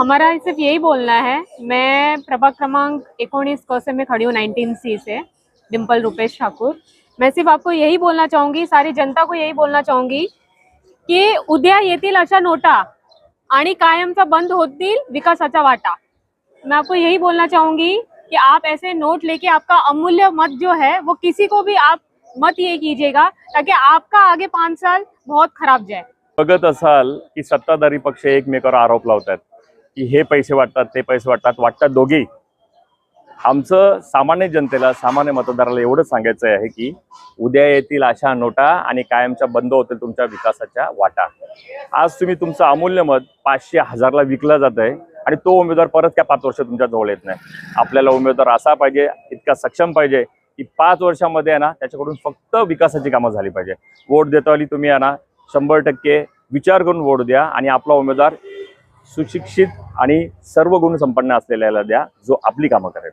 हमारा सिर्फ यही बोलना है। मैं प्रभाग क्रमांक 19 कौसे में खड़ी हूँ, 19C से, डिम्पल रुपेश ठाकुर। मैं सिर्फ आपको यही बोलना चाहूंगी, सारी जनता को यही बोलना चाहूंगी की उद्या येतील अशा नोटा आणि कायमचा बंद होतील विकासाचा वाटा। मैं आपको यही बोलना चाहूंगी कि आप ऐसे नोट लेके आपका अमूल्य मत जो है वो किसी को भी आप मत ये कीजिएगा, ताकि आपका आगे 5 साल बहुत खराब जाए। बघत असाल की सत्ताधारी पक्ष एकमेकावर आरोप लावतात की हे पैसे वाटतात ते पैसे वाटतात दोघी। आमचं सामान्य जनतेला, सामान्य मतदाराला एवढं सांगायचं आहे की उद्या येतील अशा नोटा आणि कायमच्या बंद होतील तुमच्या विकासाच्या वाटा। आज तुम्ही तुमचं अमूल्य मत 500-1000 ला विकलं जात आहे आणि तो उमेदवार परत काय 5 वर्ष तुमच्या जवळ येत नाही। आपल्याला उमेदवार असा पाहिजे, इतका सक्षम पाहिजे की 5 वर्षामध्ये आहे ना त्याच्याकडून फक्त विकासाची कामं झाली पाहिजे। वोट देताना तुम्ही आहे ना 100% विचार करून वोट द्या आणि आपला उमेदवार सुशिक्षित आणि सर्व गुण संपन्न असलेल्याला द्या, जो आपली कामं करेल।